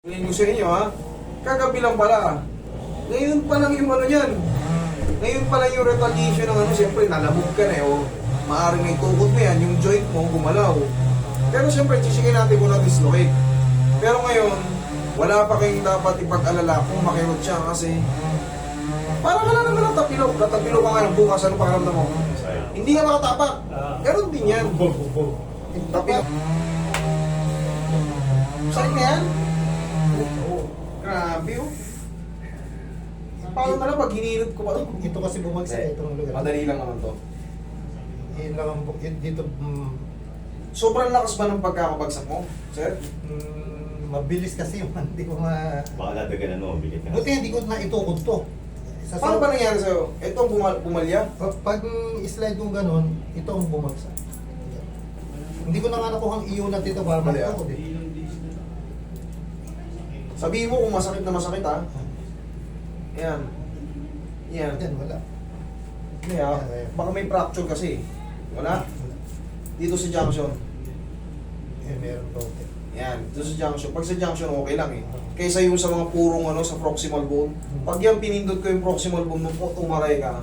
Ngayon ko sa inyo ha, kagabi lang pala. Ngayon pa lang yung ano yan. Ngayon pa lang yung retaliation ng ano, siyempre nalamog ka na eh. O, maaaring may tukod mo yan, yung joint mo gumalaw. Pero siyempre, chichikin natin kung na-dislocate. Pero ngayon, wala pa kayong dapat ipag-alala kung makirot siya kasi parang wala naman natapilok. Natapilok ka nga ng bukas, ano pakiramdam mo? Hindi ka makatapak. Ganon din yan. Tapilok. Sakit na yan? Grabe oh. Paano na lang pag hinilot ko pa ito? Ito kasi bumagsak itong lugar. Madali lang naman to. Yun lang ang dito Sobrang lakas ba ng pagkakabagsak mo, sir? mabilis kasi yung hindi ko Baka nadaganan mo, bilit ka. Buti hindi ko na itukod to. Paano ba nangyari sa'yo? Ito ang bumalya? Pag slide ko ganun, ito ang bumagsak. Hindi ko na nga nakuha ang iunat dito para Mali, matukod eh. Sabihin mo kung masakit na masakit ha. Yan. Yan. Yan, wala. Kaya, baka may fracture kasi. Wala? Dito sa junction. Eh, meron pa okay. Yan, dito sa junction. Pag sa junction, okay lang eh. Kaysa yung sa mga purong ano, sa proximal bone. Pag yan pinindot ko yung proximal bone mo, tumaray ka,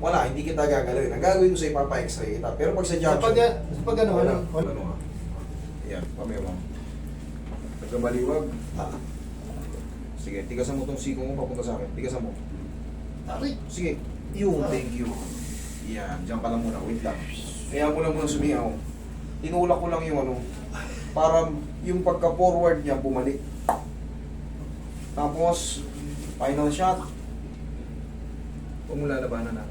wala, hindi kita gagalawin. Ang gagawin ko sa ipapa-x-ray kita. Pero pag sa junction, Sa pag ano, wala. wala. Ano ha? Yan, pamewang. Nagkabaliwag. Sige, tigasan mo tong siko mo papunta sa akin. Tigasan mo. Aray! Sige. Yun, thank you. Yan, diyan ka lang muna. Wait lang. Kaya mo lang muna sumiyaw. Tinulak ko lang yung ano, para yung pagka-forward niya bumalik. Tapos, final shot. Huwag mo lalabanan na.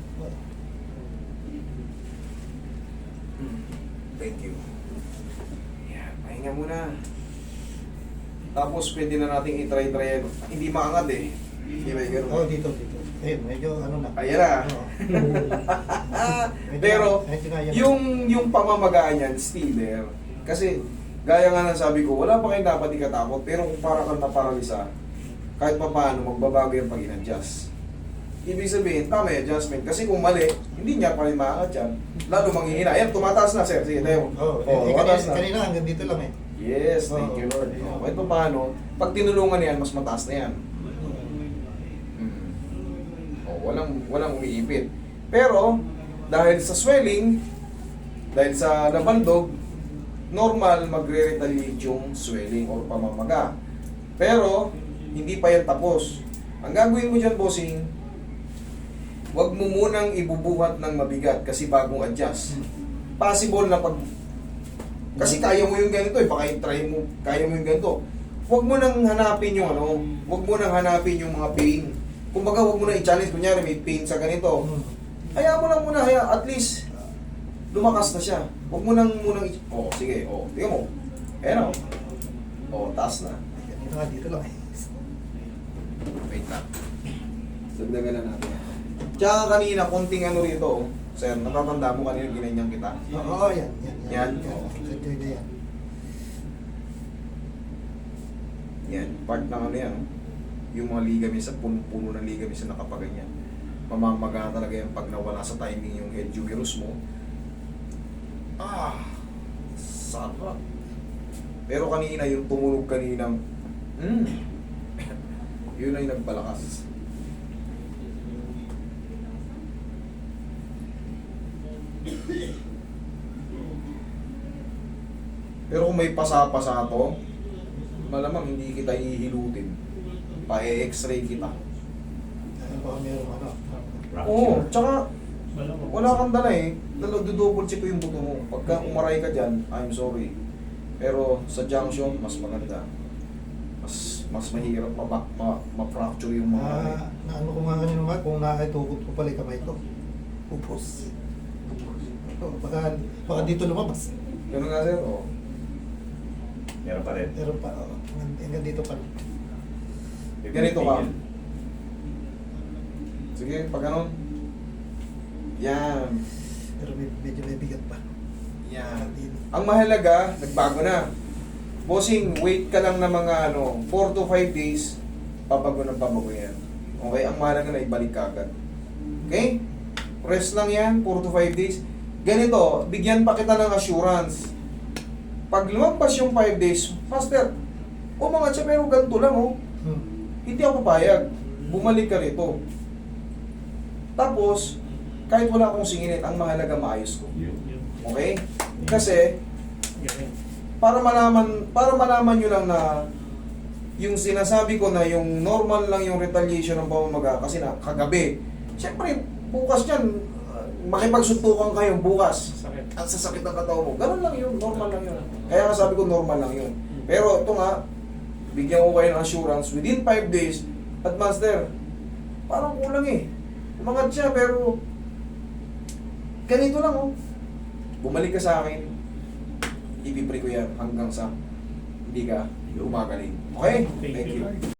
Thank you. Yan, pahinga muna. Tapos pwede na nating i-try-try. Hindi maangat eh. Hindi ba yung ganun? Oh, dito. Eh, medyo ano na. Ayan na. Oo. Pero, medyo na yan. yung pamamagaan niyan, still there. Kasi, gaya nga ng sabi ko, wala pa kayong dapat ikatakot. Pero kung para kang naparalisa, kahit pa paano, magbabago yan pag in-adjust. Ibig sabihin, tama yung adjustment. Kasi kung mali, hindi niya pa rin maangat yan. Lalo manghihina. Ayan, tumataas na, sir. Sige, tayo. Tumataas na. Kanina hanggang dito lang eh. Yes, thank you Lord. Kahit pa paano, pag tinulungan yan, mas mataas na yan. Walang umiipit. Pero, dahil sa swelling, dahil sa nabaldog, normal magre-retaliate yung swelling or pamamaga. Pero, hindi pa yan tapos. Ang gagawin mo dyan, bossing, huwag mo munang ibubuhat ng mabigat kasi bagong adjust. Possible na pag... Kasi kaya mo yung ganito eh, baka i-try mo, kaya mo yung ganito. Huwag mo nang hanapin yung ano, huwag mo nang hanapin yung mga pain. Kumbaga, huwag mo na i-challenge, kunyari may pain sa ganito. Hayaan mo lang muna, at least, lumakas na siya. Huwag mo nang munang, sige, tingnan mo. Ayan o. Taas na. Dito nga, dito lang eh. Wait lang. Dagdagan na natin. Tsaka kanina, konting ano rito, sir, natatanda mo kanina ginanyan kita. Oo, yan. Yan? Oo. Ito na yan. Yan, part ng ano yan. Yung mga ligaments, puno ng ligaments na nakapaganyan. Mamamaga talaga yan pag nawala sa timing yung head humerus mo. Sarap. Pero kanina, yung tumunog kaninang, yun ay nagpalakas. Pero kung may pasa-pasa to, malamang hindi kita ihilutin. Pa-x-ray kita. Ano ba meron ano? Oo, tsaka wala kang dala eh. Double check ko yung buto mo. Pagka umaray ka dyan, I'm sorry. Pero sa junction, mas maganda. Mas mahirap ma-fracture yung mga... Na ano ko nga kanina naman, kung nakatukot ko pala yung kamay ko. Upos. Baka dito lumabas. Ganun nga sir, oo. Meron pa rin. Meron pa, hanggang dito pa. Ganito ka. Sige, pag ganun. Yan. Pero medyo may bigat pa. Yan. Ang mahalaga, nagbago na. Bossing, wait ka lang na mga 4 to 5 days, pabago yan. Okay, ang mahalaga na ibalik ka agad. Okay? Rest lang yan, 4 to 5 days. Ganito, bigyan pa kita ng assurance. Pag lumagpas yung 5 days, faster, umangat siya pero ganito lang oh. Hmm. Hindi ako papayag. Bumalik ka rito. Tapos, kahit wala akong singilin, ang mahalaga maayos ko. Yun. Okay? Kasi, para malaman nyo lang na yung sinasabi ko na yung normal lang yung retaliation ng pamamaga kasi na kagabi. Siyempre, bukas yan, makipagsuntukan kayo bukas. Sakit. Ang sasakit ng katawan mo. Ganun lang yun, normal lang yun. Kaya nga sabi ko normal lang yun. Pero ito nga, bigyan ko kayo ng assurance within 5 days at master, parang kulang eh. Umangat siya pero ganito lang oh. Bumalik ka sa akin, ipipray ko yan hanggang sa hindi ka gumagaling. Okay? Thank you. you.